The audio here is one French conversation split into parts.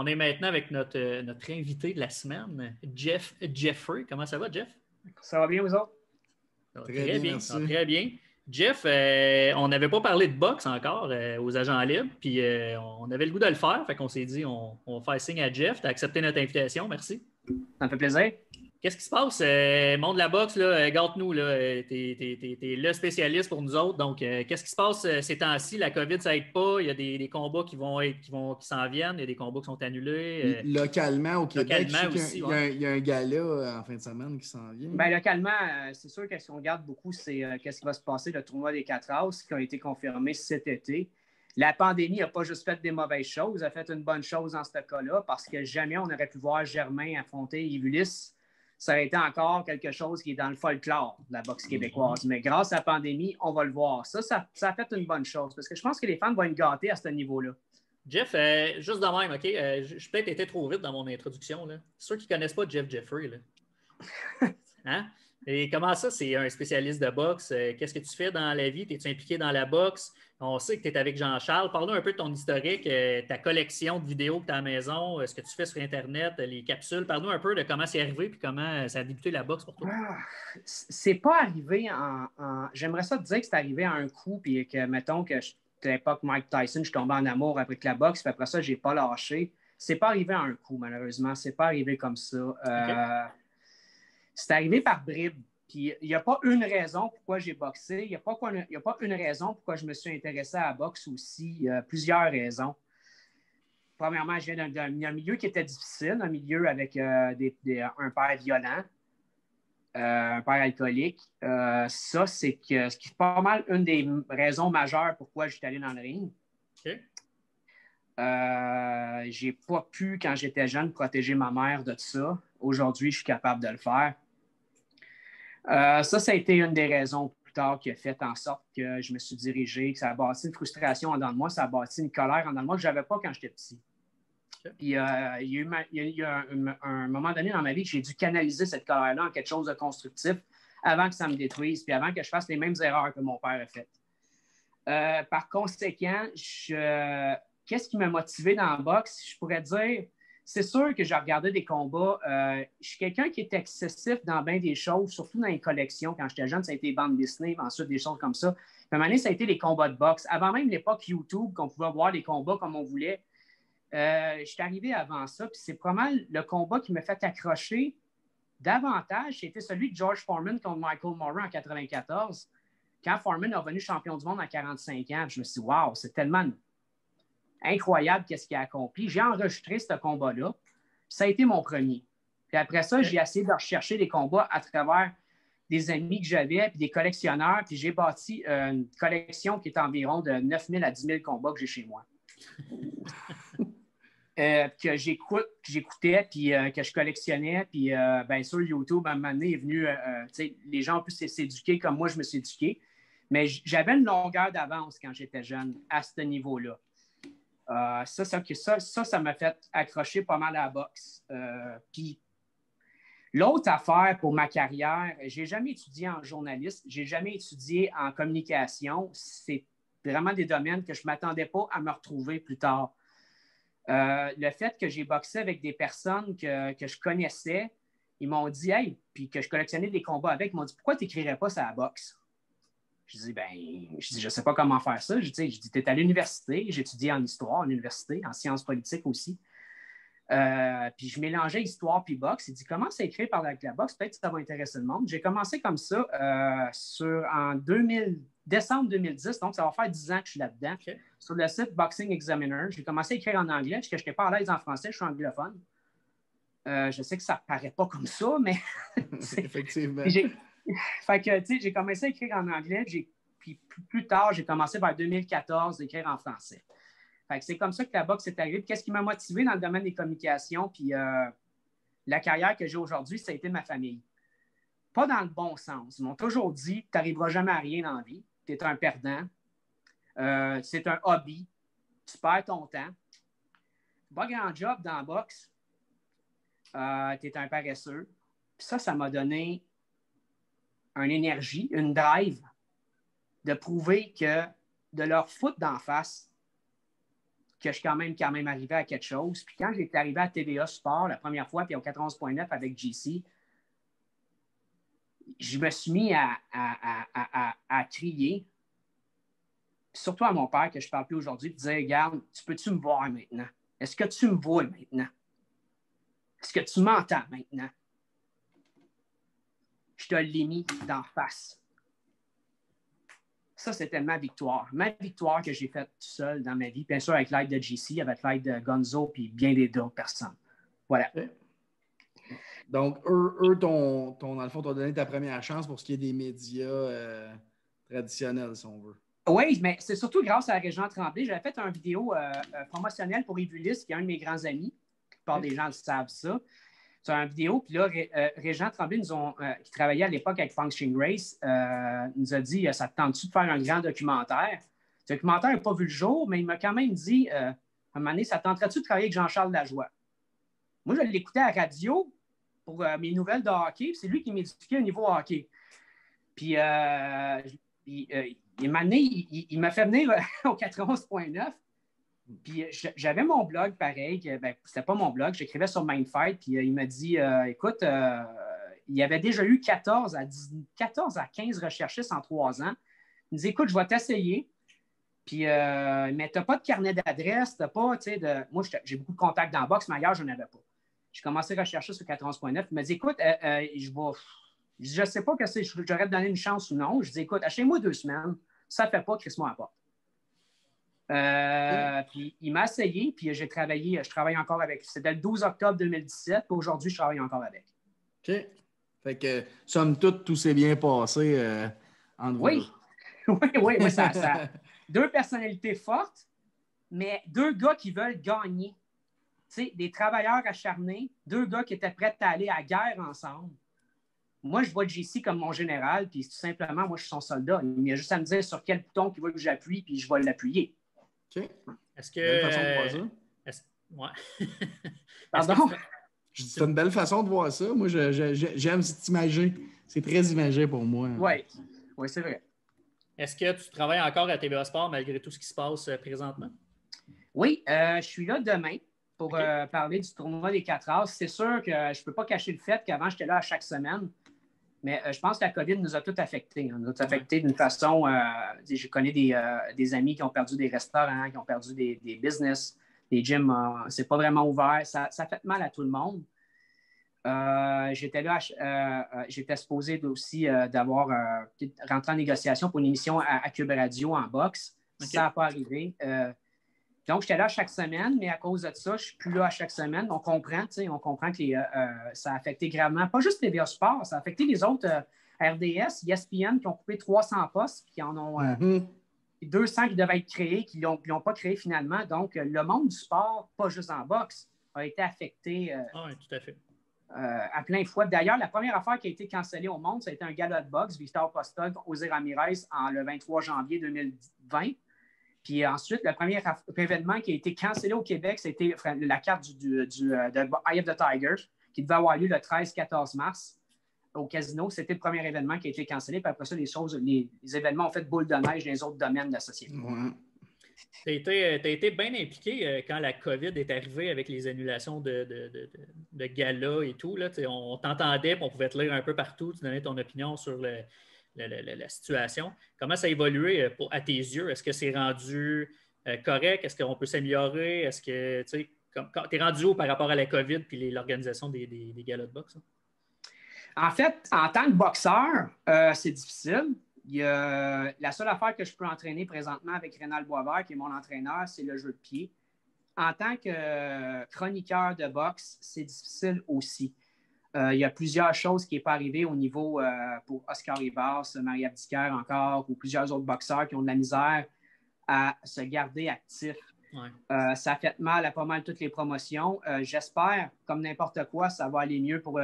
On est maintenant avec notre invité de la semaine, Jeffrey. Comment ça va, Jeff? Ça va bien, vous autres? Ça va très bien, ça va très bien. Jeff, on n'avait pas parlé de boxe encore aux agents libres, puis on avait le goût de le faire, fait qu'on s'est dit on va faire signe à Jeff. Tu as accepté notre invitation, merci. Ça me fait plaisir. Qu'est-ce qui se passe? Monde de la boxe, là, gâte-nous, t'es le spécialiste pour nous autres. Donc, qu'est-ce qui se passe ces temps-ci? La COVID, ça n'aide pas. Il y a des combats qui s'en viennent. Il y a des combats qui sont annulés. Localement, au Québec, aussi, il y a un gala en fin de semaine qui s'en vient. Bien, localement, c'est sûr que ce qu'on regarde beaucoup, c'est qu'est-ce qui va se passer, le tournoi des 4 As qui a été confirmé cet été. La pandémie n'a pas juste fait des mauvaises choses, elle a fait une bonne chose dans ce cas-là parce que jamais on aurait pu voir Germain affronter Yves Ulysse. Ça aurait été encore quelque chose qui est dans le folklore de la boxe québécoise. Mais grâce à la pandémie, on va le voir. Ça a fait une bonne chose parce que je pense que les fans vont être gâtés à ce niveau-là. Jeff, juste de même, OK? J'ai peut-être été trop vite dans mon introduction. Là. Ceux qui ne connaissent pas Jeff Jeffrey, là. Hein? Et comment ça, c'est un spécialiste de boxe? Qu'est-ce que tu fais dans la vie? Es-tu impliqué dans la boxe? On sait que tu es avec Jean-Charles. Parle-nous un peu de ton historique, ta collection de vidéos que tu as à la maison, ce que tu fais sur Internet, les capsules. Parle-nous un peu de comment c'est arrivé et comment ça a débuté la boxe pour toi. C'est pas arrivé J'aimerais ça te dire que c'est arrivé à un coup puis que, mettons, que à l'époque, Mike Tyson, je tombais en amour avec la boxe puis après ça, j'ai pas lâché. C'est pas arrivé à un coup, malheureusement. C'est pas arrivé comme ça. Okay. C'est arrivé par bribes. Puis il n'y a pas une raison pourquoi j'ai boxé. Il n'y a pas une raison pourquoi je me suis intéressé à la boxe aussi. Il y a plusieurs raisons. Premièrement, je viens d'un milieu qui était difficile, un milieu avec un père violent, un père alcoolique. Ça, c'est pas mal une des raisons majeures pourquoi je suis allé dans le ring. OK. J'ai pas pu, quand j'étais jeune, protéger ma mère de ça. Aujourd'hui, je suis capable de le faire. Ça a été une des raisons plus tard qui a fait en sorte que je me suis dirigé, que ça a bâti une frustration en dedans de moi, ça a bâti une colère en dedans de moi que je n'avais pas quand j'étais petit. Okay. Puis il y a eu un moment donné dans ma vie que j'ai dû canaliser cette colère-là en quelque chose de constructif avant que ça me détruise, puis avant que je fasse les mêmes erreurs que mon père a faites. Par conséquent, qu'est-ce qui m'a motivé dans la boxe? Je pourrais dire... C'est sûr que j'ai regardé des combats. Je suis quelqu'un qui est excessif dans bien des choses, surtout dans les collections. Quand j'étais jeune, ça a été les bandes Disney, ensuite des choses comme ça. Puis à un moment donné, ça a été les combats de boxe. Avant même l'époque YouTube, qu'on pouvait voir les combats comme on voulait, je suis arrivé avant ça. Puis c'est probablement le combat qui m'a fait accrocher davantage. C'était celui de George Foreman contre Michael Moorer en 1994. Quand Foreman est revenu champion du monde à 45 ans, je me suis dit, waouh, c'est tellement... incroyable qu'est-ce qu'il a accompli. J'ai enregistré ce combat-là. Ça a été mon premier. Puis après ça, j'ai essayé de rechercher des combats à travers des amis que j'avais, puis des collectionneurs, puis j'ai bâti une collection qui est environ de 9 000 à 10 000 combats que j'ai chez moi. Que j'écoutais, puis que je collectionnais, puis bien sûr, YouTube, à un moment donné, est venu, les gens ont pu s'éduquer comme moi, je me suis éduqué, mais j'avais une longueur d'avance quand j'étais jeune à ce niveau-là. Ça m'a fait accrocher pas mal à la boxe. Puis l'autre affaire pour ma carrière, j'ai jamais étudié en journaliste, j'ai jamais étudié en communication. C'est vraiment des domaines que je ne m'attendais pas à me retrouver plus tard. Le fait que j'ai boxé avec des personnes que je connaissais, ils m'ont dit, hey, puis que je collectionnais des combats avec, ils m'ont dit, pourquoi tu n'écrirais pas ça à la boxe? Je dis, je sais pas comment faire ça. Je dis, tu es à l'université, j'étudiais en histoire à l'université, en sciences politiques aussi. Puis je mélangeais histoire puis boxe. Il dit, commence à écrire par la boxe, peut-être que ça va intéresser le monde. J'ai commencé comme ça en décembre 2010, donc ça va faire 10 ans que je suis là-dedans. Okay. Sur le site Boxing Examiner, j'ai commencé à écrire en anglais parce que je n'étais pas à l'aise en français, je suis anglophone. Je sais que ça ne paraît pas comme ça, mais... Effectivement. Fait que, tu sais, j'ai commencé à écrire en anglais, puis plus tard, j'ai commencé vers 2014 à écrire en français. Fait que c'est comme ça que la boxe est arrivée. Qu'est-ce qui m'a motivé dans le domaine des communications, puis la carrière que j'ai aujourd'hui, ça a été ma famille. Pas dans le bon sens. Ils m'ont toujours dit, tu n'arriveras jamais à rien dans la vie, tu es un perdant, c'est un hobby, tu perds ton temps. Pas grand job dans la boxe, tu es un paresseux. Puis ça m'a donné une énergie, une drive de prouver que de leur foutre d'en face, que je suis quand même arrivé à quelque chose. Puis quand j'étais arrivé à TVA Sport la première fois, puis au 91.9 avec JC, je me suis mis à crier, surtout à mon père, que je ne parle plus aujourd'hui, puis dire, regarde, peux-tu me voir maintenant? Est-ce que tu me vois maintenant? Est-ce que tu m'entends maintenant? Je te l'ai mis d'en face. Ça, c'était ma victoire. Ma victoire que j'ai faite tout seul dans ma vie. Bien sûr, avec l'aide de JC, avec l'aide de Gonzo, puis bien des autres personnes. Voilà. Donc, dans le fond, t'ont donné ta première chance pour ce qui est des médias traditionnels, si on veut. Oui, mais c'est surtout grâce à Régent Tremblay. J'avais fait une vidéo promotionnelle pour Yves qui est un de mes grands amis. La plupart des gens savent ça. C'est une vidéo, puis là, Régent Tremblay, qui travaillait à l'époque avec Function Grace, nous a dit, ça te tente-tu de faire un grand documentaire? Ce documentaire n'a pas vu le jour, mais il m'a quand même dit, à un moment donné, ça te tenterait-tu de travailler avec Jean-Charles Lajoie? Moi, je l'écoutais à la radio pour mes nouvelles de hockey, puis c'est lui qui m'éduquait au niveau hockey. Puis, il m'a fait venir au 91.9. Puis j'avais mon blog pareil, c'était pas mon blog, j'écrivais sur Mindfight, puis il m'a dit, écoute, il y avait déjà eu 14 à 15 recherchistes en 3 ans. Il me dit, écoute, je vais t'essayer, puis, mais tu n'as pas de carnet d'adresse, tu n'as pas, tu sais, moi, j'ai beaucoup de contacts dans la boxe, mais ailleurs, je n'en avais pas. J'ai commencé à rechercher sur 91.9, il m'a dit, écoute, je ne sais pas que j'aurais te donné une chance ou non. Je dis, écoute, achète-moi 2 semaines, ça ne fait pas, crisse-moi à la porte. Puis il m'a essayé, puis je travaille encore avec. C'était le 12 octobre 2017, puis aujourd'hui, je travaille encore avec. OK. Fait que, somme toute, tout s'est bien passé entre vous. Oui. Oui, ça. 2 personnalités fortes, mais 2 gars qui veulent gagner. Tu sais, des travailleurs acharnés, 2 gars qui étaient prêts à aller à la guerre ensemble. Moi, je vois JC comme mon général, puis tout simplement, moi, je suis son soldat. Il a juste à me dire sur quel bouton il veut que j'appuie, puis je vais l'appuyer. OK. Est-ce que. Belle façon de voir ça. Ouais. Pardon? C'est une belle façon de voir ça. Moi, j'aime cette imagé. C'est très imagé pour moi. Oui, c'est vrai. Est-ce que tu travailles encore à TVA Sport malgré tout ce qui se passe présentement? Oui, je suis là demain pour parler du tournoi des 4 As. C'est sûr que je ne peux pas cacher le fait qu'avant, j'étais là à chaque semaine. Mais je pense que la COVID nous a tous affectés. Nous a affectés d'une façon. Je connais des amis qui ont perdu des restaurants, qui ont perdu des business, des gyms. C'est pas vraiment ouvert. Ça fait mal à tout le monde. J'étais là, j'étais supposé aussi d'avoir rentré en négociation pour une émission à Cube Radio en boxe. Okay. Ça n'a pas arrivé. Donc, j'étais là chaque semaine, mais à cause de ça, je ne suis plus là à chaque semaine. On comprend que ça a affecté gravement, pas juste TVA Sport, ça a affecté les autres RDS, ESPN, qui ont coupé 300 postes, qui en ont 200 qui devaient être créés, qui ne l'ont pas créé finalement. Donc, le monde du sport, pas juste en boxe, a été affecté oui, tout à fait. À plein de fois. D'ailleurs, la première affaire qui a été cancellée au monde, ça a été un gala de boxe, Victor Postog, José Ramirez, le 23 janvier 2020. Puis ensuite, le premier événement qui a été cancellé au Québec, c'était la carte de Eye of the Tiger, qui devait avoir lieu le 13-14 mars au casino. C'était le premier événement qui a été cancellé. Puis après ça, les événements ont fait boule de neige dans les autres domaines de la société. Ouais. Tu as été bien impliqué quand la COVID est arrivée avec les annulations de galas et tout. Là. On t'entendait, on pouvait te lire un peu partout, tu donnais ton opinion sur la situation. Comment ça a évolué à tes yeux? Est-ce que c'est rendu correct? Est-ce qu'on peut s'améliorer? Est-ce que tu es rendu où par rapport à la COVID et l'organisation des galas de boxe? Hein? En fait, en tant que boxeur, c'est difficile. La seule affaire que je peux entraîner présentement avec Rénal Boisvert, qui est mon entraîneur, c'est le jeu de pied. En tant que chroniqueur de boxe, c'est difficile aussi. Il y a plusieurs choses qui ne sont pas arrivées au niveau pour Oscar Rivas, Marie Abdiker encore, ou plusieurs autres boxeurs qui ont de la misère à se garder actifs. Ouais. Ça fait mal à pas mal toutes les promotions. J'espère, comme n'importe quoi, ça va aller mieux pour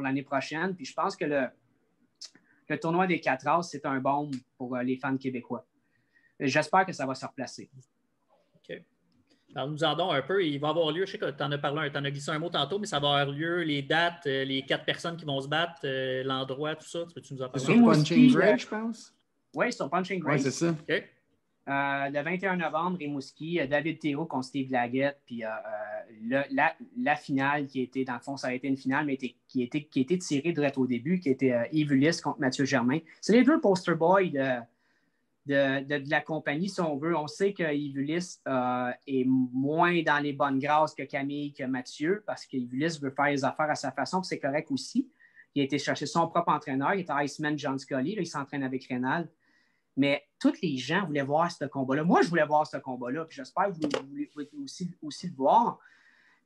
l'année prochaine. Puis je pense que le tournoi des 4 As, c'est un baume pour les fans québécois. J'espère que ça va se replacer. OK. Alors, nous en donnons un peu. Il va avoir lieu, je sais que tu en as parlé, tu en as glissé un mot tantôt, mais ça va avoir lieu, les dates, les 4 personnes qui vont se battre, l'endroit, tout ça. Peux-tu nous en parler? C'est sur Punching Grace, je pense. Oui, sur Punching Grace. Oui, c'est ça. OK. Le 21 novembre, Rimouski, David Thérault contre Steve Laguette, puis la finale qui était, dans le fond, ça a été une finale, mais qui était tirée direct au début, qui était Yves Ulysse contre Mathieu Germain. C'est les deux poster boys de la compagnie, si on veut. On sait que Yves Ulysse est moins dans les bonnes grâces que Camille, que Mathieu, parce qu'Yves Ulysse veut faire les affaires à sa façon, puis c'est correct aussi. Il a été chercher son propre entraîneur, il était Iceman John Scully, là, il s'entraîne avec Rénal. Mais tous les gens voulaient voir ce combat-là. Moi, je voulais voir ce combat-là, puis j'espère que vous voulez aussi le voir.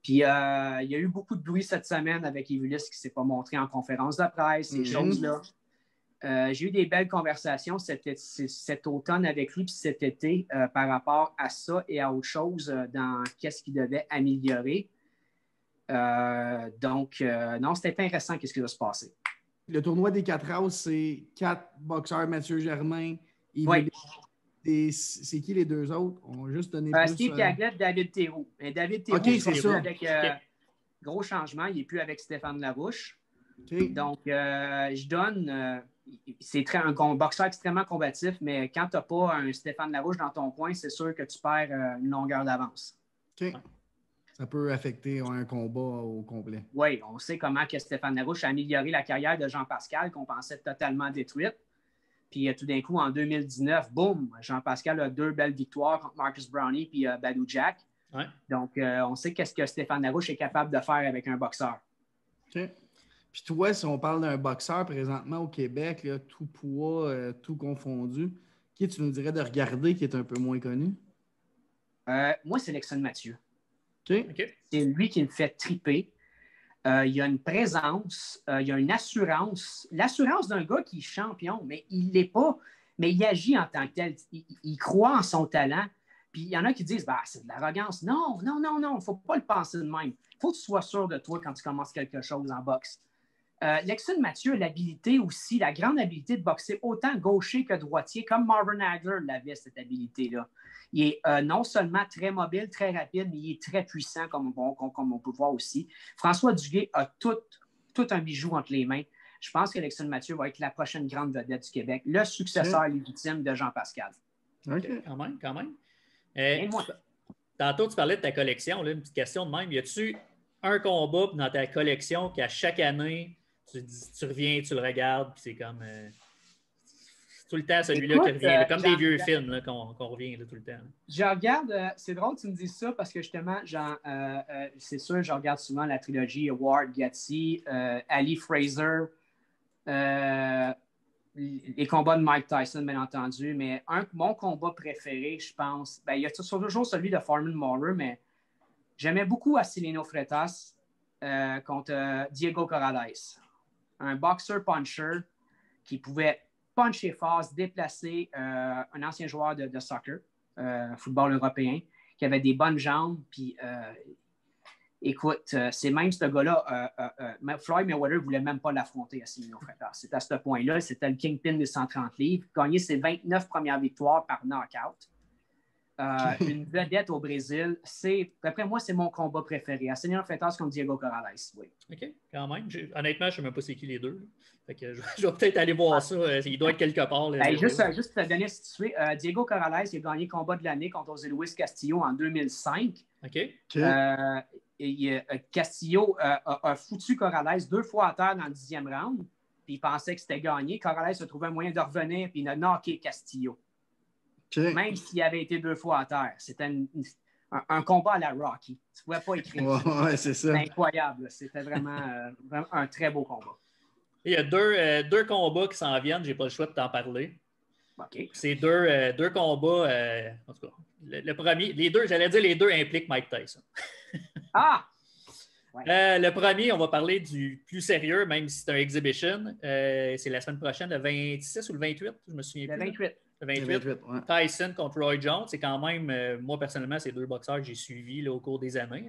Puis il y a eu beaucoup de bruit cette semaine avec Yves Ulysse qui ne s'est pas montré en conférence de presse, ces choses-là. J'ai eu des belles conversations cet automne avec lui, puis cet été, par rapport à ça et à autre chose dans qu'est-ce qu'il devait améliorer. Donc, non, c'était intéressant qu'est-ce qui va se passer. Le tournoi des 4 As, c'est 4 boxeurs, Mathieu Germain, Oui. C'est qui les deux autres? On va juste donner plus... Steve Caglette, David Thérault. Mais David Thérault, okay, c'est ça. Avec gros changement, il n'est plus avec Stéphane Larouche. Okay. Donc, je donne... c'est un boxeur extrêmement combatif, mais quand tu n'as pas un Stéphane Larouche dans ton coin, c'est sûr que tu perds une longueur d'avance. OK. Ça peut affecter un combat au complet. Oui, on sait comment que Stéphane Larouche a amélioré la carrière de Jean-Pascal, qu'on pensait totalement détruite. Puis tout d'un coup, en 2019, boum, Jean-Pascal a 2 belles victoires contre Marcus Brownie puis Badou Jack. Ouais. Donc, on sait qu'est-ce que Stéphane Larouche est capable de faire avec un boxeur. OK. Puis toi, si on parle d'un boxeur présentement au Québec, là, tout poids, tout confondu, qui tu nous dirais de regarder qui est un peu moins connu? Moi, c'est Lexon Mathieu. Okay. C'est lui qui me fait triper. Il y a une présence, il y a une assurance. L'assurance d'un gars qui est champion, mais il ne l'est pas. Mais il agit en tant que tel. Il croit en son talent. Puis il y en a qui disent c'est de l'arrogance. Non, il ne faut pas le penser de même. Il faut que tu sois sûr de toi quand tu commences quelque chose en boxe. Lexon Mathieu a l'habilité aussi, la grande habilité de boxer autant gaucher que droitier, comme Marvin Hagler l'avait, cette habilité-là. Il est non seulement très mobile, très rapide, mais il est très puissant, comme on peut voir aussi. François Duguay a tout un bijou entre les mains. Je pense que Lexon Mathieu va être la prochaine grande vedette du Québec, le successeur légitime de Jean-Pascal. OK. Quand même. Tantôt, tu parlais de ta collection. Là, une petite question de même. Y a-tu un combat dans ta collection qu'à chaque année, tu reviens, tu le regardes, puis c'est comme... tout le temps, celui-là qui revient. Là, comme des vieux films là, qu'on revient là, tout le temps. Là. Je regarde, c'est drôle que tu me dises ça parce que justement, c'est sûr, je regarde souvent la trilogie Ward, Gatsby, Ali Fraser, les combats de Mike Tyson, bien entendu, mais mon combat préféré, je pense, il y a toujours celui de Foreman Maurer, mais j'aimais beaucoup Acilino Freitas contre Diego Corrales. Un boxer-puncher qui pouvait puncher fort, se déplacer, un ancien joueur de soccer, football européen, qui avait des bonnes jambes. Puis, écoute, c'est même ce gars-là, Floyd Mayweather ne voulait même pas l'affronter à Acilino Freitas. C'est à ce point-là, c'était le kingpin des 130 livres. Gagné ses 29 premières victoires par knockout. Une vedette au Brésil. D'après moi, c'est mon combat préféré. Acilino Freitas contre Diego Corrales, oui. OK, quand même. Honnêtement, je ne sais même pas c'est qui les deux. Fait que je vais peut-être aller voir ça. Il doit être quelque part. Là, juste pour te donner situé, Diego Corrales il a gagné combat de l'année contre José Luis Castillo en 2005. OK. Castillo a foutu Corrales 2 fois à terre dans le 10e round. Puis il pensait que c'était gagné. Corrales a trouvé un moyen de revenir puis il a knocké Castillo. Okay. Même s'il avait été 2 fois à terre. C'était un combat à la Rocky. Tu ne pouvais pas écrire ça. Ouais, c'est ça. C'était incroyable. C'était vraiment un très beau combat. Il y a deux combats qui s'en viennent. Je n'ai pas le choix de t'en parler. OK. C'est deux combats. En tout cas, le premier, les deux impliquent Mike Tyson. Ah! Ouais. Le premier, on va parler du plus sérieux, même si c'est un exhibition. C'est la semaine prochaine, le 26 ou le 28, je me souviens plus. Le 28. Le 28. Ouais. Tyson contre Roy Jones. C'est quand même, moi personnellement, c'est 2 boxeurs que j'ai suivis là, au cours des années.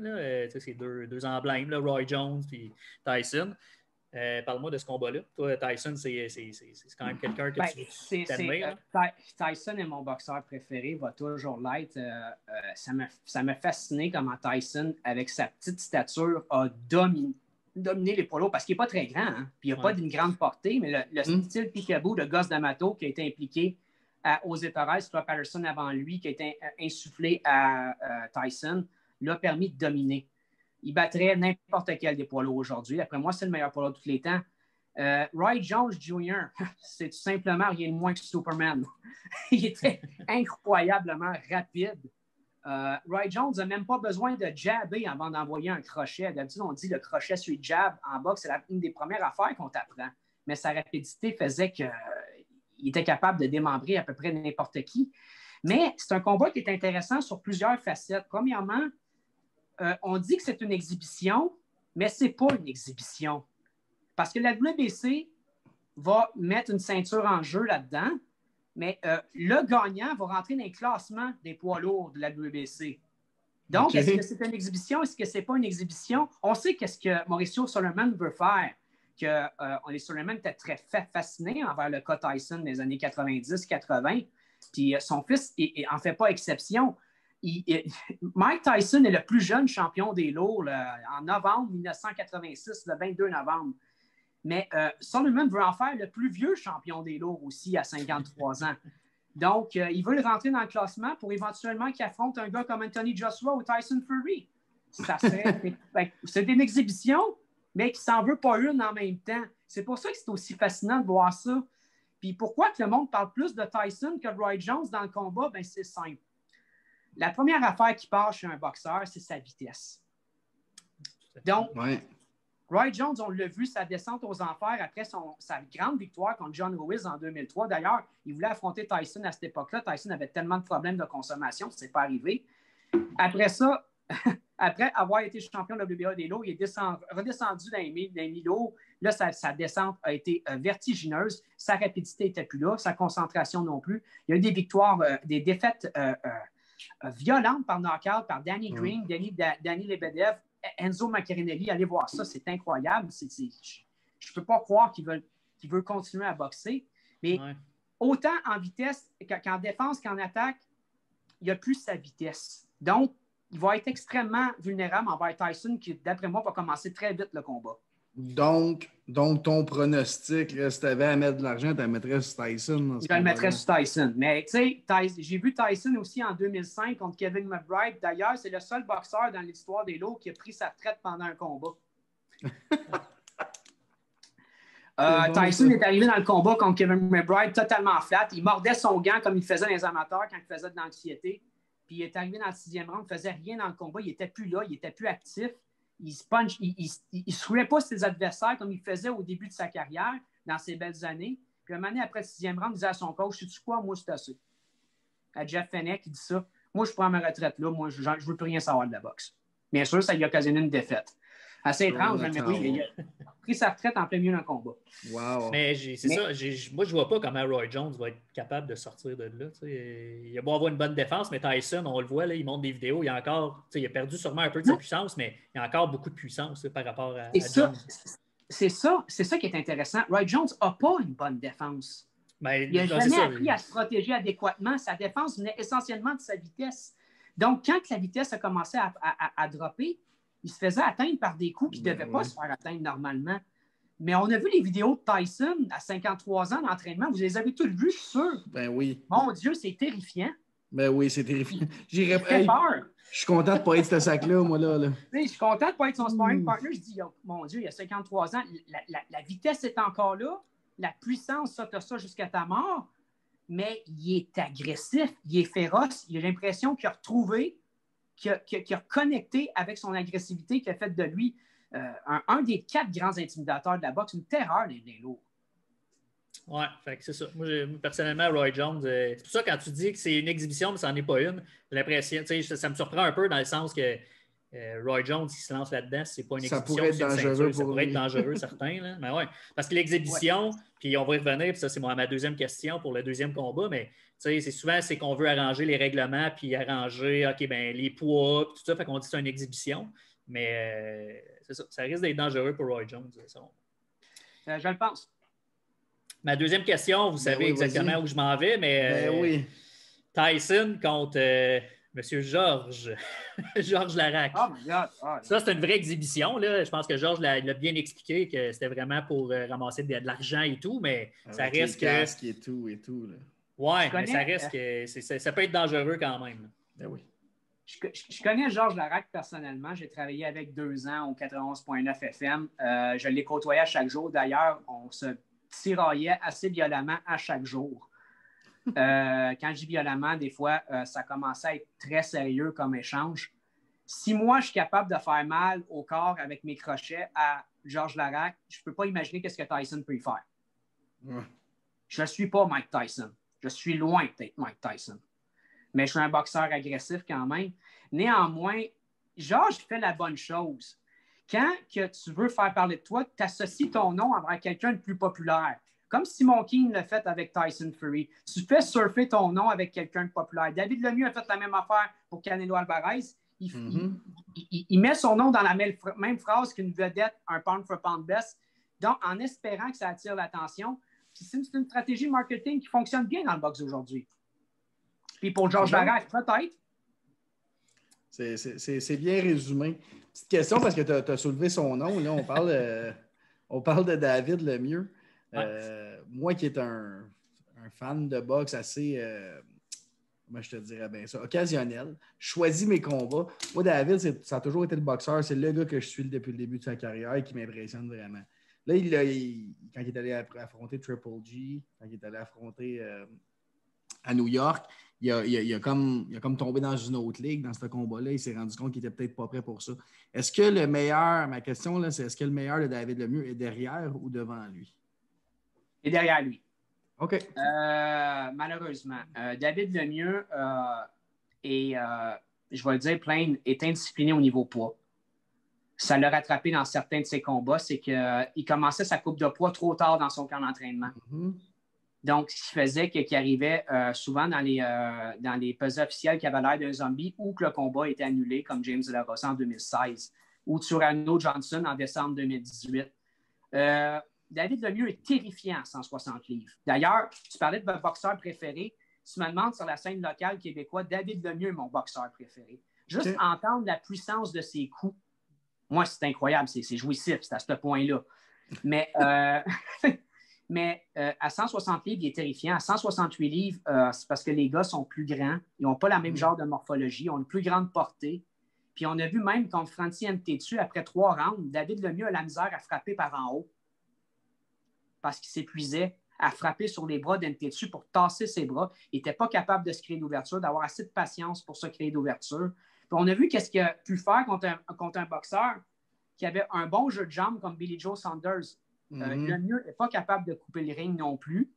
C'est deux emblèmes, là, Roy Jones et Tyson. Parle-moi de ce combat-là. Toi, Tyson, c'est quand même quelqu'un que tu t'admires. Tyson est mon boxeur préféré, va toujours l'être. Ça m'a fasciné comment Tyson, avec sa petite stature, a dominé les poids lourds parce qu'il n'est pas très grand. Hein? Puis il n'a pas d'une grande portée, mais le style Picaboo de Gosse D'Amato qui a été impliqué aux étoreuses, Stuart Patterson avant lui, qui a été insufflé à Tyson, l'a permis de dominer. Il battrait n'importe quel des poids lourds aujourd'hui. Après moi, c'est le meilleur poids lourd de tous les temps. Roy Jones Jr., c'est tout simplement rien de moins que Superman. Il était incroyablement rapide. Roy Jones n'a même pas besoin de jabber avant d'envoyer un crochet. D'habitude, on dit le crochet sur le jab en boxe, c'est une des premières affaires qu'on t'apprend. Mais sa rapidité faisait qu'il était capable de démembrer à peu près n'importe qui. Mais c'est un combat qui est intéressant sur plusieurs facettes. Premièrement, on dit que c'est une exhibition, mais ce n'est pas une exhibition. Parce que la WBC va mettre une ceinture en jeu là-dedans, mais le gagnant va rentrer dans les classements des poids lourds de la WBC. Donc, okay. Est-ce que c'est une exhibition? Est-ce que ce n'est pas une exhibition? On sait qu'est-ce que Mauricio Sulaimán veut faire. Que Sulaimán était très fasciné envers le cas Tyson des années 90-80. Puis son fils n'en fait pas exception. Mike Tyson est le plus jeune champion des lourds en novembre 1986, le 22 novembre. Mais Sulaimán veut en faire le plus vieux champion des lourds aussi à 53 ans. Donc, il veut le rentrer dans le classement pour éventuellement qu'il affronte un gars comme Anthony Joshua ou Tyson Fury. C'est une exhibition, mais qui s'en veut pas une en même temps. C'est pour ça que c'est aussi fascinant de voir ça. Puis pourquoi que le monde parle plus de Tyson que de Roy Jones dans le combat? Ben, c'est simple. La première affaire qui part chez un boxeur, c'est sa vitesse. Donc, Roy Jones, on l'a vu, sa descente aux enfers après sa grande victoire contre John Ruiz en 2003. D'ailleurs, il voulait affronter Tyson à cette époque-là. Tyson avait tellement de problèmes de consommation, ça ne s'est pas arrivé. Après ça, après avoir été champion de la WBA des lourds, il est redescendu dans les mi-lourds. Là, sa descente a été vertigineuse. Sa rapidité n'était plus là, sa concentration non plus. Il y a eu des victoires, des défaites violentes par knockout, par Danny Green, Danny Lebedev, Enzo Maccarinelli. Allez voir ça, c'est incroyable. Je ne peux pas croire qu'il veut continuer à boxer. Mais autant en vitesse qu'en défense qu'en attaque, il n'a plus sa vitesse. Donc, il va être extrêmement vulnérable envers Tyson, qui, d'après moi, va commencer très vite le combat. Donc ton pronostic, si tu avais à mettre de l'argent, tu le mettrais sur Tyson. Je le mettrais sur Tyson. Mais tu sais, j'ai vu Tyson aussi en 2005 contre Kevin McBride. D'ailleurs, c'est le seul boxeur dans l'histoire des lourds qui a pris sa retraite pendant un combat. Tyson est arrivé dans le combat contre Kevin McBride totalement flat. Il mordait son gant comme il faisait dans les amateurs quand il faisait de l'anxiété. Puis il est arrivé dans le 6e round, il ne faisait rien dans le combat. Il n'était plus là, il n'était plus actif. Il ne se roulait pas ses adversaires comme il faisait au début de sa carrière, dans ses belles années. Puis un moment donné, après le 6e round, il disait à son coach, sais-tu quoi, moi, c'est assez. À Jeff Fenech, il dit ça. Moi, je prends ma retraite là. Moi, je ne veux plus rien savoir de la boxe. Bien sûr, ça lui a occasionné une défaite. Assez étrange, mais oui, il a pris sa retraite en plein milieu d'un combat. Wow. Mais moi, je ne vois pas comment Roy Jones va être capable de sortir de là. Il a beau avoir une bonne défense, mais Tyson, on le voit, là, il montre des vidéos. Il a perdu sûrement un peu de sa puissance, mais il a encore beaucoup de puissance par rapport à Jones. C'est ça qui est intéressant. Roy Jones n'a pas une bonne défense. Il n'a jamais appris à se protéger adéquatement. Sa défense venait essentiellement de sa vitesse. Donc, quand la vitesse a commencé à dropper, il se faisait atteindre par des coups qui ne devaient pas se faire atteindre normalement. Mais on a vu les vidéos de Tyson à 53 ans d'entraînement. Vous les avez tous vues, je suis sûr. Ben oui. Mon Dieu, c'est terrifiant. Ben oui, c'est terrifiant. J'irais peur. Je suis content de ne pas être ce sac-là, moi, là. Je suis content de ne pas être son sparring partner. Je dis, oh, mon Dieu, il y a 53 ans, la vitesse est encore là. La puissance, ça, tu as ça jusqu'à ta mort. Mais il est agressif, il est féroce. Il a l'impression qu'il a retrouvé, qu'il a connecté avec son agressivité, qui a fait de lui un des 4 grands intimidateurs de la boxe, une terreur des lourds. Oui, c'est ça. Moi, personnellement, Roy Jones, c'est pour ça quand tu dis que c'est une exhibition, mais ça n'en est pas une, j'ai l'impression, ça me surprend un peu dans le sens que Roy Jones, qui se lance là-dedans, c'est pas une exhibition. Ça pourrait être dangereux ça pourrait être dangereux, certain. Là. Mais ouais, parce que l'exhibition, puis on va y revenir, puis ça, c'est ma deuxième question pour le deuxième combat, mais c'est souvent qu'on veut arranger les règlements, puis arranger les poids, puis tout ça, fait qu'on dit que c'est une exhibition. Mais c'est ça, ça risque d'être dangereux pour Roy Jones. Je le pense. Ma deuxième question, vous savez exactement où je m'en vais, mais Tyson contre M. Georges Laraque. Oh my God! Ça, c'est une vraie exhibition. Là. Je pense que Georges l'a bien expliqué que c'était vraiment pour ramasser de l'argent et tout, mais avec ça reste les casques et tout. Là. Ouais, mais ça reste que ça peut être dangereux quand même. Ben oui. Je connais Georges Larac personnellement. J'ai travaillé avec 2 ans au 91.9 FM. Je l'ai côtoyé à chaque jour. D'ailleurs, on se tiraillait assez violemment à chaque jour. Quand je dis violemment, des fois, ça commençait à être très sérieux comme échange. Si moi, je suis capable de faire mal au corps avec mes crochets à Georges Larac, je ne peux pas imaginer ce que Tyson peut y faire. Ouais. Je ne suis pas Mike Tyson. Je suis loin d'être Mike Tyson. Mais je suis un boxeur agressif quand même. Néanmoins, Georges fait la bonne chose. Quand que tu veux faire parler de toi, tu associes ton nom avec quelqu'un de plus populaire. Comme Simon King l'a fait avec Tyson Fury. Tu fais surfer ton nom avec quelqu'un de populaire. David Lemieux a fait la même affaire pour Canelo Alvarez. Il met son nom dans la même phrase qu'une vedette, un pound for pound best, donc en espérant que ça attire l'attention. Puis c'est une stratégie marketing qui fonctionne bien dans le boxe aujourd'hui. Puis pour Georges Larac, peut-être. C'est bien résumé. Petite question parce que tu as soulevé son nom. Là, on parle de David Lemieux. Moi qui est un fan de boxe assez, comment je te dirais bien ça, occasionnel, je choisis mes combats. Moi, David, ça a toujours été le boxeur. C'est le gars que je suis depuis le début de sa carrière et qui m'impressionne vraiment. Là, quand il est allé affronter Triple G, quand il est allé affronter à New York, il a comme tombé dans une autre ligue dans ce combat-là. Il s'est rendu compte qu'il n'était peut-être pas prêt pour ça. Est-ce que le meilleur, ma question, là, c'est est-ce que le meilleur de David Lemieux est derrière ou devant lui? Il est derrière lui. OK. Malheureusement. David Lemieux je vais le dire plain, est indiscipliné au niveau poids. Ça l'a rattrapé dans certains de ses combats, c'est qu'il commençait sa coupe de poids trop tard dans son camp d'entraînement. Mm-hmm. Donc, ce qui faisait qu'il arrivait souvent dans les pesées officielles qui avaient l'air d'un zombie ou que le combat était annulé, comme James De La Rosa en 2016 ou Cyrano Johnson en décembre 2018. David Lemieux est terrifiant à 160 livres. D'ailleurs, tu parlais de votre boxeur préféré. Tu me demandes sur la scène locale québécoise, David Lemieux est mon boxeur préféré. Juste entendre la puissance de ses coups, moi, c'est incroyable, c'est jouissif, c'est à ce point-là. Mais à 160 livres, il est terrifiant. À 168 livres, c'est parce que les gars sont plus grands. Ils n'ont pas la même genre de morphologie. Ils ont une plus grande portée. Puis on a vu même contre Francis Ngannou, après 3 rounds, David Lemieux a la misère à frapper par en haut parce qu'il s'épuisait à frapper sur les bras d'Ngannou pour tasser ses bras. Il n'était pas capable de se créer d'ouverture, d'avoir assez de patience pour se créer d'ouverture. Puis on a vu qu'est-ce qu'il a pu faire contre un boxeur qui avait un bon jeu de jambes comme Billy Joe Saunders. Lemieux n'est pas capable de couper le ring non plus.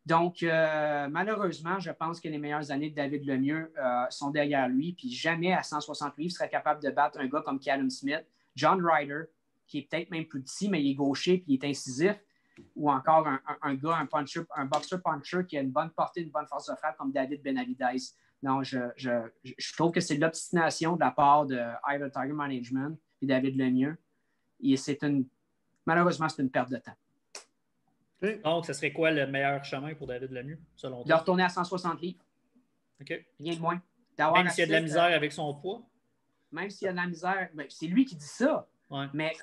Donc, malheureusement, je pense que les meilleures années de David Lemieux sont derrière lui. Puis jamais à 160 livres serait capable de battre un gars comme Callum Smith, John Ryder, qui est peut-être même plus petit, mais il est gaucher puis il est incisif. Ou encore un gars, un boxer-puncher qui a une bonne portée, une bonne force de frappe comme David Benavidez. Non, je trouve que c'est de l'obstination de la part de Iron Tiger Management et David Lemieux. Et malheureusement, c'est une perte de temps. Donc, ce serait quoi le meilleur chemin pour David Lemieux, selon toi? De retourner à 160 livres. OK. Rien de moins. Même s'il y a de la misère avec son poids? Même s'il y a de la misère, ben, c'est lui qui dit ça. Ouais. Mais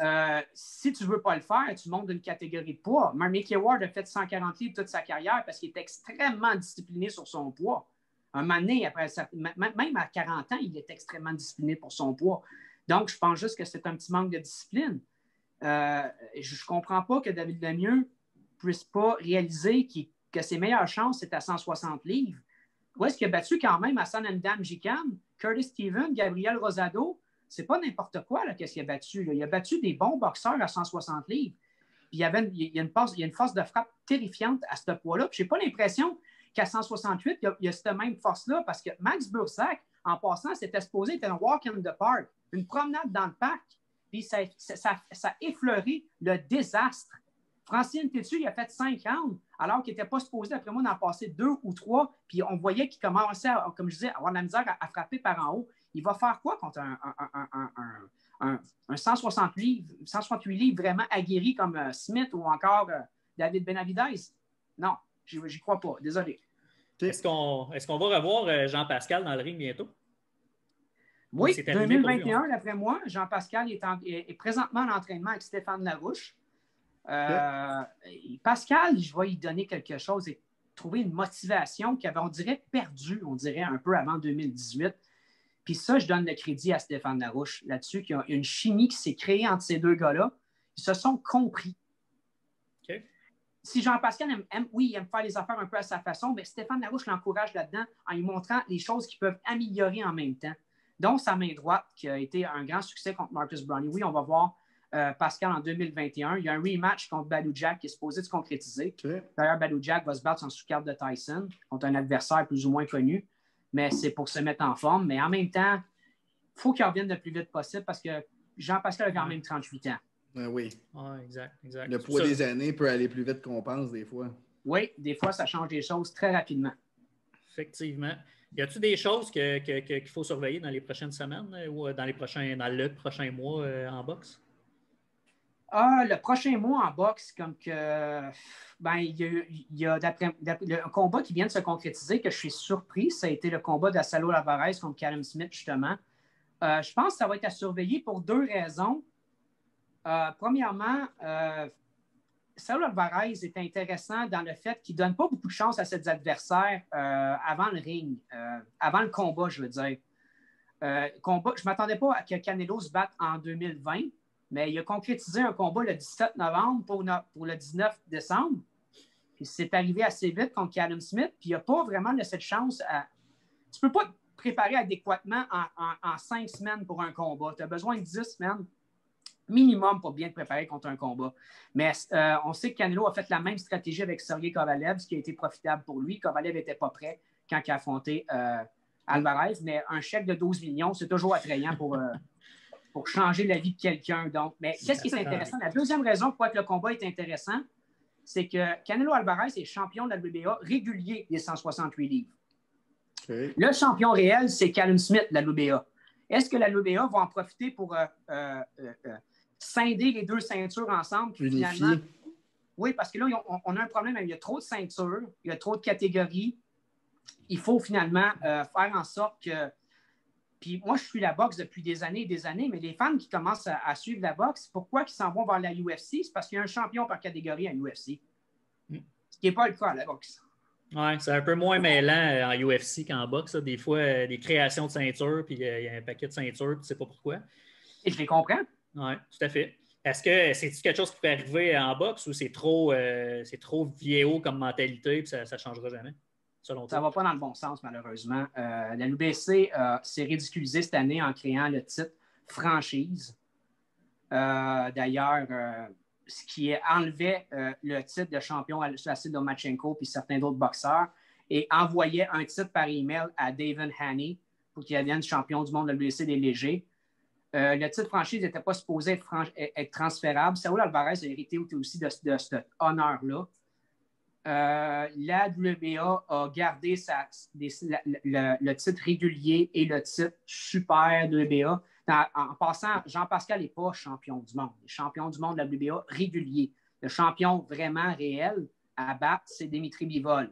si tu ne veux pas le faire, tu montes d'une catégorie de poids. Mickey Ward a fait 140 livres toute sa carrière parce qu'il est extrêmement discipliné sur son poids. Un moment donné, même à 40 ans, il est extrêmement discipliné pour son poids. Donc, je pense juste que c'est un petit manque de discipline. Je ne comprends pas que David Lemieux ne puisse pas réaliser que ses meilleures chances, c'est à 160 livres. Où est-ce qu'il a battu quand même Hassan N'Dam-Jikan, Curtis Stevens, Gabriel Rosado? C'est pas n'importe quoi qu'est-ce qu'il a battu. Là. Il a battu des bons boxeurs à 160 livres. Puis il y a une force de frappe terrifiante à ce poids-là. Puis je n'ai pas l'impression qu'à 168, il y a cette même force-là parce que Max Bursac, en passant, c'était supposé être un walk in the park, une promenade dans le parc. Puis ça a effleuré le désastre. Francis Ngannou, il a fait 5 rounds, alors qu'il n'était pas supposé, d'après moi, d'en passer 2 ou 3. Puis on voyait qu'il commençait, comme je disais, à avoir de la misère à frapper par en haut. Il va faire quoi contre un 168 livres vraiment aguerri comme Smith ou encore David Benavidez? Non, j'y crois pas. Désolé. Est-ce qu'on va revoir Jean-Pascal dans le ring bientôt? Oui, 2021, d'après moi. Jean-Pascal est présentement en entraînement avec Stéphane Larouche. Pascal, je vais lui donner quelque chose. Il est trouvé une motivation qui avait, on dirait, perdu, on dirait, un peu avant 2018. Puis ça, je donne le crédit à Stéphane Larouche là-dessus, qu'il y a une chimie qui s'est créée entre ces deux gars-là. Ils se sont compris. Okay. Si Jean-Pascal aime faire les affaires un peu à sa façon, mais Stéphane Larouche l'encourage là-dedans en lui montrant les choses qu'ils peuvent améliorer en même temps. Donc, sa main droite, qui a été un grand succès contre Marcus Browne. Oui, on va voir Pascal en 2021. Il y a un rematch contre Badou Jack qui est supposé se concrétiser. Okay. D'ailleurs, Badou Jack va se battre en sous-carte de Tyson contre un adversaire plus ou moins connu. Mais c'est pour se mettre en forme. Mais en même temps, il faut qu'il revienne le plus vite possible parce que Jean-Pascal a quand même 38 ans. Oui. Exact. Le poids des années peut aller plus vite qu'on pense des fois. Oui, des fois, ça change les choses très rapidement. Effectivement. Y a-t-il des choses qu'il faut surveiller dans les prochaines semaines ou dans le prochain mois en boxe? Le prochain mois en boxe, comme que il y a un combat qui vient de se concrétiser que je suis surpris. Ça a été le combat d'Asalo Alvarez contre Callum Smith, justement. Je pense que ça va être à surveiller pour deux raisons. Premièrement, Saúl Alvarez est intéressant dans le fait qu'il ne donne pas beaucoup de chance à ses adversaires avant le ring, avant le combat, je veux dire. Je ne m'attendais pas à que Canelo se batte en 2020, mais il a concrétisé un combat le 17 novembre pour le 19 décembre. Puis c'est arrivé assez vite contre Callum Smith, puis il n'a pas vraiment laissé de chance à... Tu ne peux pas te préparer adéquatement en 5 semaines pour un combat. Tu as besoin de 10 semaines minimum pour bien te préparer contre un combat. Mais on sait que Canelo a fait la même stratégie avec Sergey Kovalev, ce qui a été profitable pour lui. Kovalev n'était pas prêt quand il a affronté Alvarez, mais un chèque de 12 millions, c'est toujours attrayant pour changer la vie de quelqu'un. Donc, mais qu'est-ce qui est intéressant? La deuxième raison pourquoi le combat est intéressant, c'est que Canelo Alvarez est champion de la WBA régulier des 168 livres. Okay. Le champion réel, c'est Callum Smith de la WBA. Est-ce que la WBA va en profiter pour scinder les deux ceintures ensemble? Finalement, oui, parce que là, on a un problème. Il y a trop de ceintures, il y a trop de catégories. Il faut finalement faire en sorte que... Puis moi, je suis la boxe depuis des années et des années, mais les fans qui commencent à suivre la boxe, pourquoi ils s'en vont vers la UFC? C'est parce qu'il y a un champion par catégorie à UFC. Ce qui n'est pas le cas à la boxe. Oui, c'est un peu moins mêlant en UFC qu'en boxe. Des fois, des créations de ceintures, puis il y a un paquet de ceintures, puis tu ne sais pas pourquoi. Et je les comprends. Oui, tout à fait. Est-ce que c'est quelque chose qui peut arriver en boxe ou c'est trop vieillot comme mentalité, puis ça ne changera jamais? Ça ne va pas dans le bon sens, malheureusement. La WBC s'est ridiculisée cette année en créant le titre franchise. D'ailleurs, ce qui enlevait le titre de champion à Lomachenko puis certains d'autres boxeurs et envoyait un titre par email à David Haney pour qu'il devienne champion du monde de la WBC des légers. Le titre franchise n'était pas supposé être transférable. Saúl Alvarez a hérité aussi de cet honneur-là. La WBA a gardé le titre régulier et le titre super WBA. En passant, Jean-Pascal n'est pas champion du monde. Il est champion du monde de la WBA régulier. Le champion vraiment réel à battre, c'est Dimitri Bivol.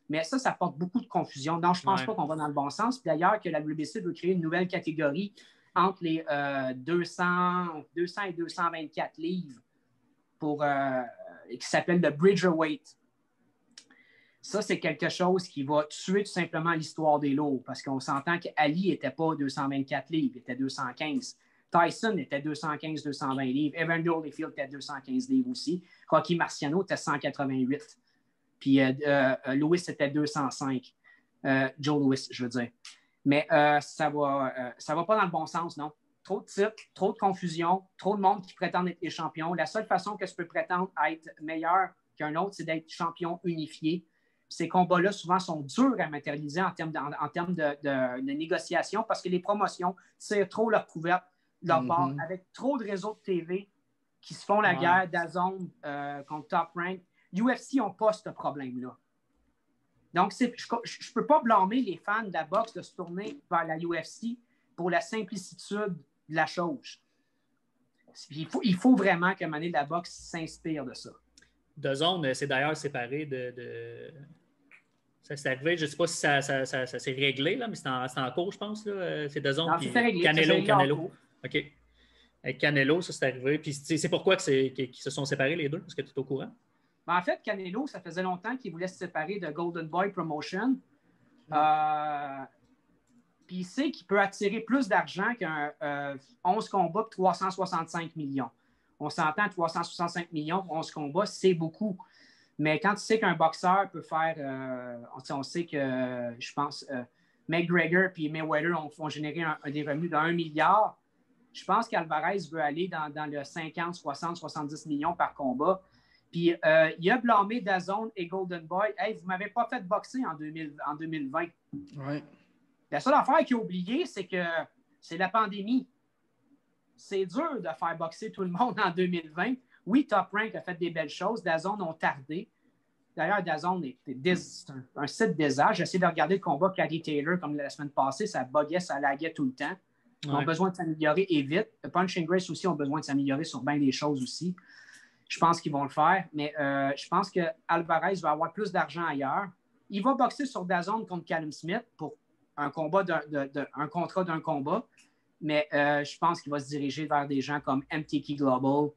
Mais ça porte beaucoup de confusion. Donc, je ne pense pas qu'on va dans le bon sens. Puis d'ailleurs, que la WBC veut créer une nouvelle catégorie entre les 200 et 224 livres qui s'appelle le Bridgerweight. Ça, c'est quelque chose qui va tuer tout simplement l'histoire des lourds parce qu'on s'entend qu'Ali n'était pas 224 livres, il était 215. Tyson était 215-220 livres. Evander Holyfield était 215 livres aussi. Rocky Marciano était 188. Puis Lewis était 205. Joe Louis, je veux dire. Mais ça va pas dans le bon sens, non? Trop de titres, trop de confusion, trop de monde qui prétendent être les champions. La seule façon que je peux prétendre être meilleur qu'un autre, c'est d'être champion unifié. Ces combats-là, souvent, sont durs à matérialiser en termes de négociation parce que les promotions tirent trop leur couverte de leur part avec trop de réseaux de TV qui se font la guerre DAZN contre Top Rank. UFC n'ont pas ce problème-là. Donc, je ne peux pas blâmer les fans de la boxe de se tourner vers la UFC pour la simplicitude de la chose. Il faut vraiment que la boxe s'inspire de ça. DAZN s'est d'ailleurs séparé Ça s'est arrivé, je ne sais pas si ça s'est réglé, là, mais c'est en cours, je pense. Là. C'est DAZN puis Canelo. OK. Avec Canelo, ça s'est arrivé. Puis c'est pourquoi qu'ils se sont séparés les deux? Est-ce que tu es au courant? En fait, Canelo, ça faisait longtemps qu'il voulait se séparer de Golden Boy Promotion. Puis il sait qu'il peut attirer plus d'argent qu'un 11 combats pour 365 millions. On s'entend, 365 millions pour 11 combats, c'est beaucoup. Mais quand tu sais qu'un boxeur peut faire... on sait que, je pense, McGregor et Mayweather ont généré des revenus de 1 milliard. Je pense qu'Alvarez veut aller dans le 50, 60, 70 millions par combat. Puis il a blâmé DAZN et Golden Boy. Hey, vous ne m'avez pas fait boxer en 2020. Ouais. La seule affaire qu'il a oublié, c'est que c'est la pandémie. C'est dur de faire boxer tout le monde en 2020. Oui, Top Rank a fait des belles choses. DAZN ont tardé. D'ailleurs, DAZN c'est un site désastre. J'essaie de regarder le combat Caddy Taylor comme la semaine passée. Ça buguait, ça laguait tout le temps. Ils ont besoin de s'améliorer et vite. Punch and Grace aussi ont besoin de s'améliorer sur bien des choses aussi. Je pense qu'ils vont le faire. Mais je pense qu'Alvarez va avoir plus d'argent ailleurs. Il va boxer sur DAZN contre Callum Smith pour un combat un contrat d'un combat. Mais je pense qu'il va se diriger vers des gens comme MTK Global,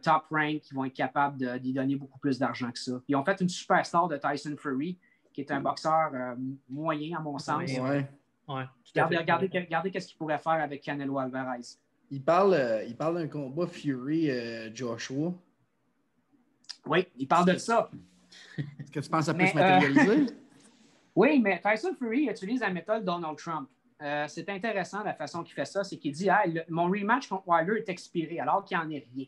Top Rank, qui vont être capables d'y donner beaucoup plus d'argent que ça. Ils ont fait une superstar de Tyson Fury, qui est un boxeur moyen, à mon sens. Ouais. Regardez qu'est-ce qu'il pourrait faire avec Canelo Alvarez. Il parle d'un combat Fury-Joshua. Oui, il parle de ça. Est-ce que tu penses que ça peut se matérialiser? Oui, mais Tyson Fury utilise la méthode Donald Trump. C'est intéressant la façon qu'il fait ça, c'est qu'il dit mon rematch contre Wilder est expiré, alors qu'il n'en est rien.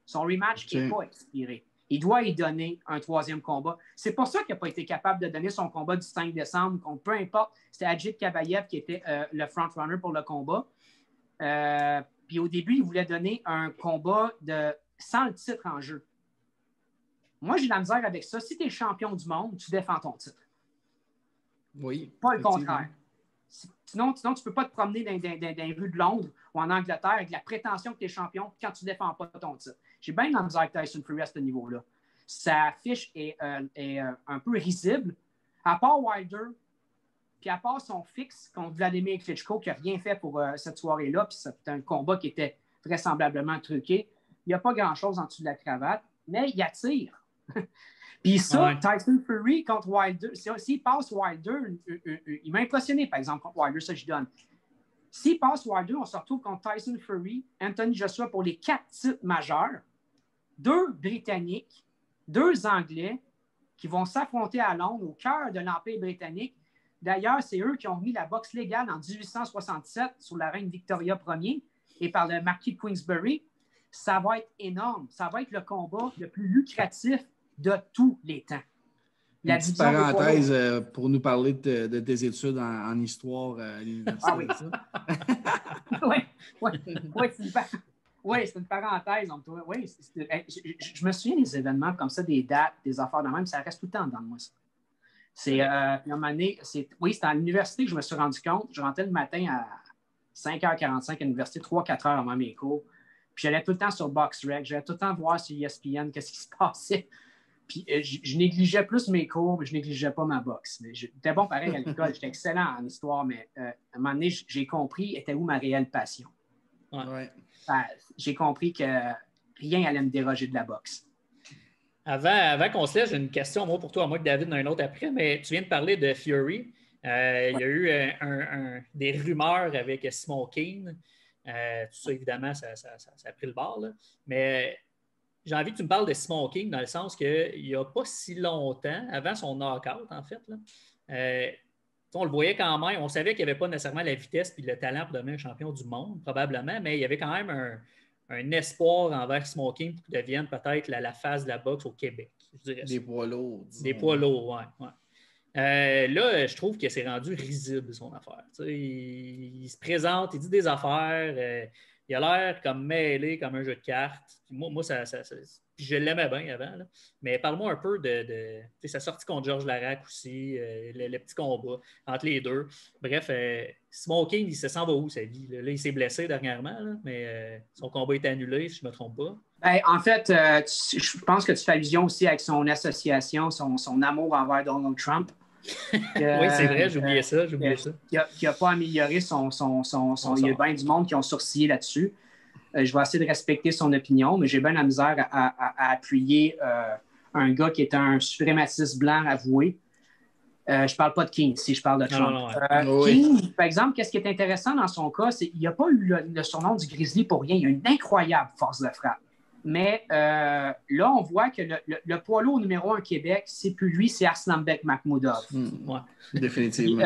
Son rematch n'est pas expiré. Il doit y donner un troisième combat. C'est pour ça qu'il n'a pas été capable de donner son combat du 5 décembre, contre peu importe. C'était Ajit Kabayev qui était le front-runner pour le combat. Puis au début, il voulait donner un combat sans le titre en jeu. Moi, j'ai de la misère avec ça. Si tu es champion du monde, tu défends ton titre. Oui. Pas le contraire. Sinon, tu ne peux pas te promener dans les rues de Londres ou en Angleterre avec la prétention que tu es champion quand tu ne défends pas ton titre. J'ai bien de la misère avec Tyson Fury à ce niveau-là. Sa fiche est un peu risible. À part Wilder, puis à part son fixe contre Vladimir Klitschko, qui n'a rien fait pour cette soirée-là, puis c'était un combat qui était vraisemblablement truqué, il n'y a pas grand-chose en dessous de la cravate, mais il attire. Puis ça, Tyson Fury contre Wilder, s'il passe Wilder, il m'a impressionné, par exemple, contre Wilder, ça je donne. S'il passe Wilder, on se retrouve contre Tyson Fury, Anthony Joshua pour les 4 titres majeurs, 2 Britanniques, 2 Anglais qui vont s'affronter à Londres, au cœur de l'Empire britannique. D'ailleurs, c'est eux qui ont mis la boxe légale en 1867 sous la reine Victoria Ier et par le marquis de Queensberry. Ça va être énorme. Ça va être le combat le plus lucratif de tous les temps. Une petite parenthèse pour nous parler de tes études en histoire à l'université. Oui, c'est une parenthèse. Oui, je me souviens des événements comme ça, des dates, des affaires de même, ça reste tout le temps dans moi. Ça. C'est à un moment donné, c'était à l'université que je me suis rendu compte. Je rentrais le matin à 5h45 à l'université, 3-4 heures avant mes cours. Puis j'allais tout le temps sur BoxRec, j'allais tout le temps voir sur ESPN qu'est-ce qui se passait. Puis je négligeais plus mes cours, mais je négligeais pas ma boxe. J'étais bon pareil à l'école, j'étais excellent en histoire, mais à un moment donné, j'ai compris était où ma réelle passion. Ouais. J'ai compris que rien allait me déroger de la boxe. Avant qu'on se laisse, j'ai une question, moi, pour toi, moi que David en a une autre après, mais tu viens de parler de Fury. Il y a eu des rumeurs avec Simon Keane. Tout ça, évidemment, ça a pris le bord. Là. Mais j'ai envie que tu me parles de Simon Keane dans le sens qu'il n'y a pas si longtemps, avant son knock-out, en fait, là, on le voyait quand même. On savait qu'il n'y avait pas nécessairement la vitesse et le talent pour devenir champion du monde, probablement, mais il y avait quand même un espoir envers Simon Keane pour qu'il devienne peut-être la face de la boxe au Québec. Je dirais des poids lourds. Des poids lourds, oui. Là, je trouve que c'est rendu risible, son affaire. Il se présente, il dit des affaires, il a l'air comme mêlé, comme un jeu de cartes. Moi ça je l'aimais bien avant. Là. Mais parle-moi un peu de sa sortie contre Georges Larac aussi, le petit combat entre les deux. Bref, Simon King, il se s'en va où, sa vie? Là, il s'est blessé dernièrement, là, mais son combat est annulé, si je ne me trompe pas. Ben, en fait, je pense que tu fais allusion aussi avec son association, son amour envers Donald Trump. Oui, c'est vrai, j'oubliais ça. Qui n'a pas amélioré son il y a bien du monde qui ont sourcillé là-dessus. Je vais essayer de respecter son opinion, mais j'ai bien la misère à appuyer un gars qui est un suprématiste blanc avoué. Je ne parle pas de King, si je parle de Trump. Non. King, par exemple, qu'est-ce qui est intéressant dans son cas, c'est qu'il n'a pas eu le surnom du Grizzly pour rien. Il a une incroyable force de frappe. Mais là, on voit que le poids lourd numéro 1 au Québec, c'est plus lui, c'est Arslanbek Makhmoudov. Ouais, définitivement.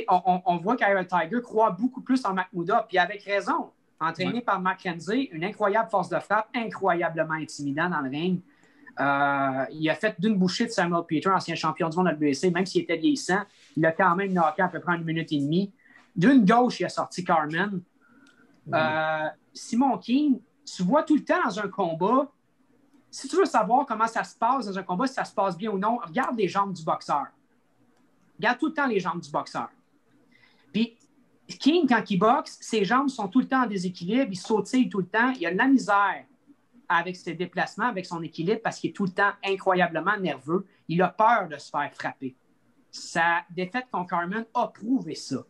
On voit qu'Iron Tiger croit beaucoup plus en Makhmoudov, puis avec raison. Entraîné par Mackenzie, une incroyable force de frappe, incroyablement intimidant dans le ring. Il a fait d'une bouchée de Samuel Peter, ancien champion du monde WBC, même s'il était vieillissant, il a quand même knocké à peu près 1 minute et demie. D'une gauche, il a sorti Carmen. Simon King, tu vois tout le temps dans un combat, si tu veux savoir comment ça se passe dans un combat, si ça se passe bien ou non, regarde les jambes du boxeur. Regarde tout le temps les jambes du boxeur. Puis, King, quand il boxe, ses jambes sont tout le temps en déséquilibre, il sautille tout le temps, il a de la misère avec ses déplacements, avec son équilibre, parce qu'il est tout le temps incroyablement nerveux. Il a peur de se faire frapper. Sa défaite contre Carmen a prouvé ça.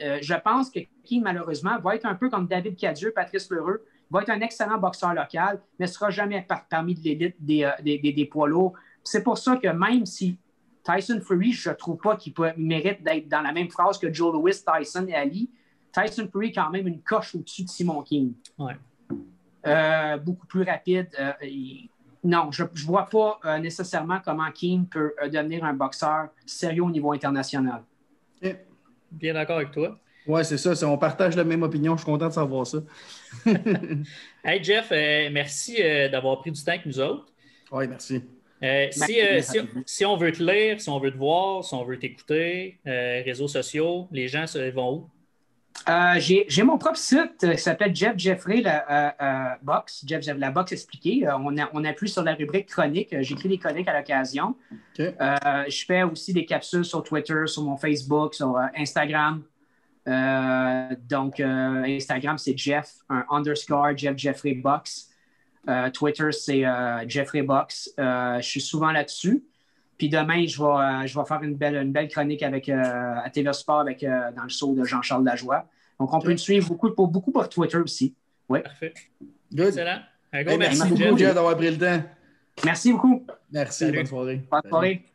Je pense que King, malheureusement, va être un peu comme David Cadieux, Patrice Lheureux, va être un excellent boxeur local, mais ne sera jamais parmi l'élite des poids lourds. C'est pour ça que même si Tyson Fury, je ne trouve pas qu'il mérite d'être dans la même phrase que Joe Louis, Tyson et Ali, Tyson Fury est quand même une coche au-dessus de Simon King. Ouais. Beaucoup plus rapide. Non, je ne vois pas nécessairement comment King peut devenir un boxeur sérieux au niveau international. Okay. Bien d'accord avec toi. Oui, c'est ça. On partage la même opinion. Je suis content de savoir ça. Hey Jeff, merci d'avoir pris du temps avec nous autres. Oui, merci. Si on veut te lire, si on veut te voir, si on veut t'écouter, réseaux sociaux, les gens vont où? J'ai mon propre site qui s'appelle Jeff Jeffrey, la box expliquée. On appuie sur la rubrique chronique. J'écris des chroniques à l'occasion. Okay. Je fais aussi des capsules sur Twitter, sur mon Facebook, sur Instagram. Instagram, c'est Jeff, Jeff Jeffrey Box. Twitter, c'est Jeffrey Box. Je suis souvent là-dessus. Puis demain, je vais faire une belle chronique à TVA Sport dans le show de Jean-Charles Lajoie. Donc, on peut me suivre beaucoup pour Twitter aussi. Oui. Parfait. Good. Excellent. Merci beaucoup, Jeff, d'avoir pris le temps. Merci beaucoup. Merci. Bonne soirée. Bonne soirée.